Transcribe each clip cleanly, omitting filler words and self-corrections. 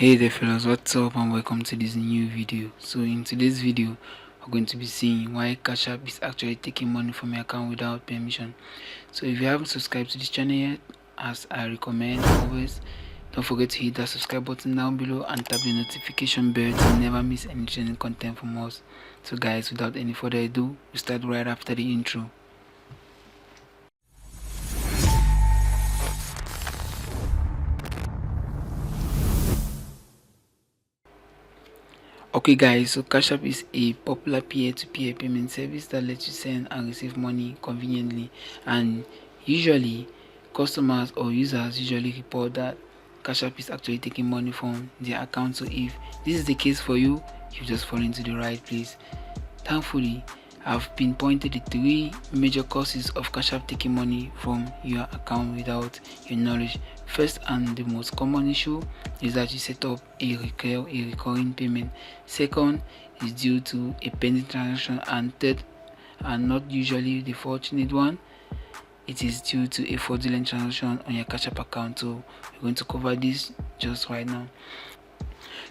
Hey there fellas, what's up and welcome to this new video. So in today's video we're going to be seeing why Cash App is actually taking money from your account without permission. So if you haven't subscribed to this channel yet, as I recommend always, don't forget to hit that subscribe button down below and tap the notification bell to never miss any training content from us. So guys, without any further ado, we start right after the intro. Okay guys, so Cash App is a popular peer-to-peer payment service that lets you send and receive money conveniently, and usually customers or users usually report that Cash App is actually taking money from their account. So if this is the case for you, you've just fallen into the right place. Thankfully, I've pinpointed the three major causes of Cash App taking money from your account without your knowledge. First and the most common issue is that you set up a recurring payment. Second is due to a pending transaction, and third, and not usually the fortunate one, it is due to a fraudulent transaction on your Cash App account. So we're going to cover this just right now.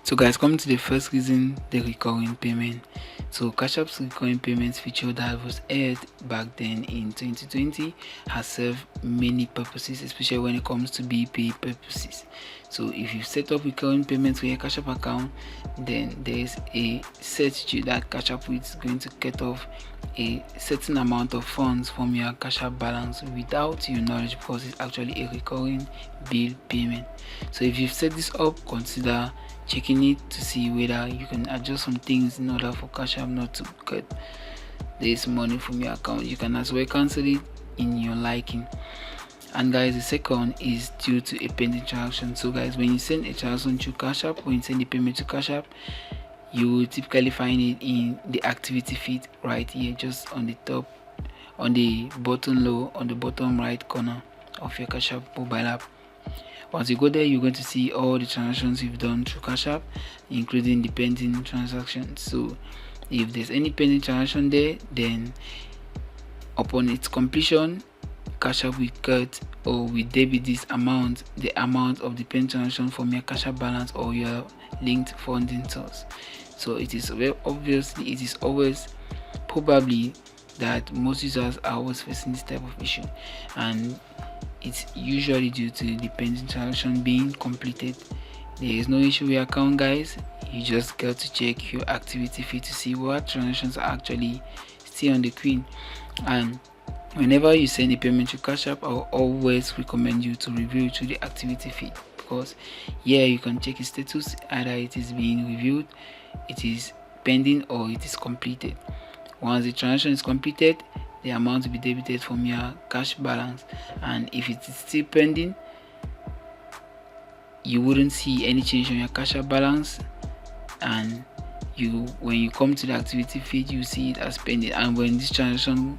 So guys, coming to the first reason, the recurring payment. So Cash App's recurring payments feature that was aired back then in 2020 has served many purposes, especially when it comes to BPay purposes. So if you set up recurring payments for your Cash App account, then there is a certitude that Cash App is going to cut off a certain amount of funds from your Cash App balance without your knowledge, because it's actually a recurring bill payment. So if you've set this up, consider checking it to see whether you can adjust some things in order for Cash App not to cut this money from your account. You can as well cancel it in your liking. And guys, the second is due to a pending transaction. So guys, when you send a transaction to Cash App, when you send the payment to Cash App, you will typically find it in the activity feed right here, just on the top, on the bottom right corner of your Cash App mobile app. Once you go there, you're going to see all the transactions you've done through Cash App, including the pending transactions. So if there's any pending transaction there, then upon its completion, Cash App will cut or will debit this amount, the amount of the pending transaction from your Cash App balance or your linked funding source. So it is always probably that most users are always facing this type of issue, and it's usually due to the pending transaction being completed. There is no issue with your account, guys. You just got to check your activity feed to see what transactions are actually still on the queue. And whenever you send a payment to Cash App, I'll always recommend you to review through the activity feed, because here you can check its status, either it is being reviewed, it is pending, or it is completed. Once the transaction is completed, the amount will be debited from your cash balance, and if it is still pending, you wouldn't see any change on your Cash App balance, and when you come to the activity feed, you see it as pending. And when this transaction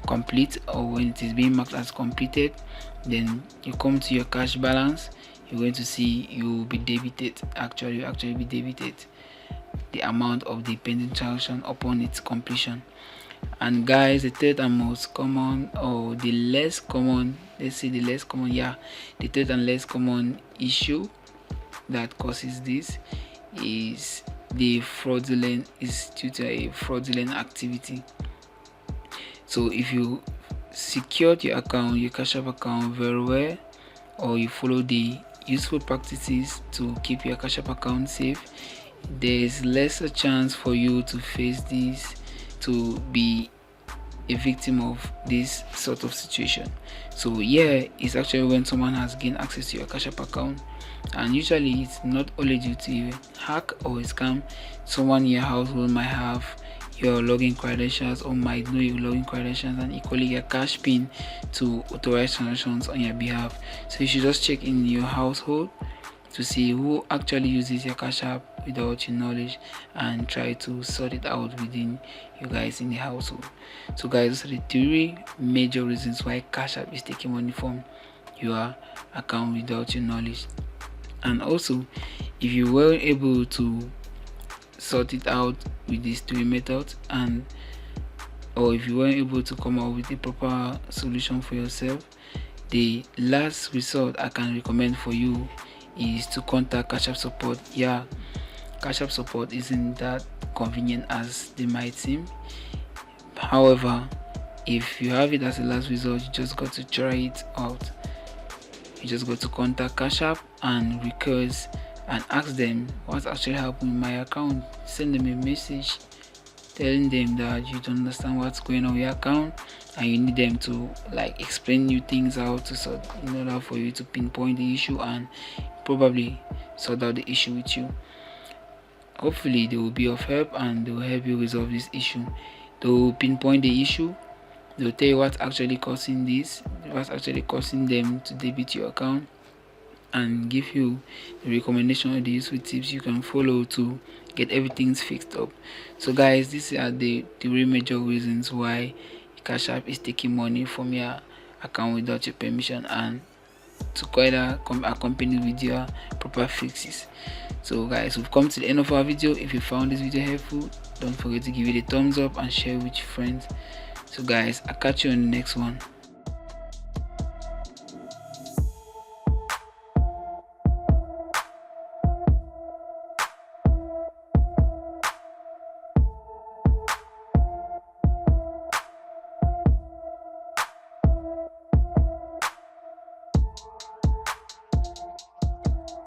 complete, or when it is being marked as completed, then you come to your cash balance, you're going to see you will be debited, actually be debited the amount of the pending transaction upon its completion. And guys, the third and most common, or the less common, the third and less common issue that causes this is due to a fraudulent activity. So if you secured your Cash App account very well, or you follow the useful practices to keep your Cash App account safe, there is lesser chance for you to face this, to be a victim of this sort of situation. So yeah, it's actually when someone has gained access to your Cash App account, and usually it's not only due to a hack or a scam. Someone in your household might have your login credentials, or might know your login credentials, and equally your cash pin to authorize transactions on your behalf. So you should just check in your household to see who actually uses your Cash App without your knowledge, and try to sort it out within you guys in the household. So guys, those are the three major reasons why Cash App is taking money from your account without your knowledge. And also, if you were able to sort it out with these three methods, or if you weren't able to come up with a proper solution for yourself, the last resort I can recommend for you is to contact Cash App support. Yeah, Cash App support isn't that convenient as they might seem. However, if you have it as a last resort, you just got to try it out. You just got to contact Cash App and request and ask them what's actually happening in my account. Send them a message telling them that you don't understand what's going on with your account and you need them to like explain you things out to sort in order for you to pinpoint the issue and probably sort out the issue with you. Hopefully they will be of help and they will help you resolve this issue. They will pinpoint the issue. They'll tell you what's actually causing this, what's actually causing them to debit your account, and give you the recommendation or the useful tips you can follow to get everything fixed up. So guys, these are the three major reasons why Cash App is taking money from your account without your permission, and to quite accompany with your proper fixes. So guys, we've come to the end of our video. If you found this video helpful, don't forget to give it a thumbs up and share with your friends. So guys, I'll catch you on the next one.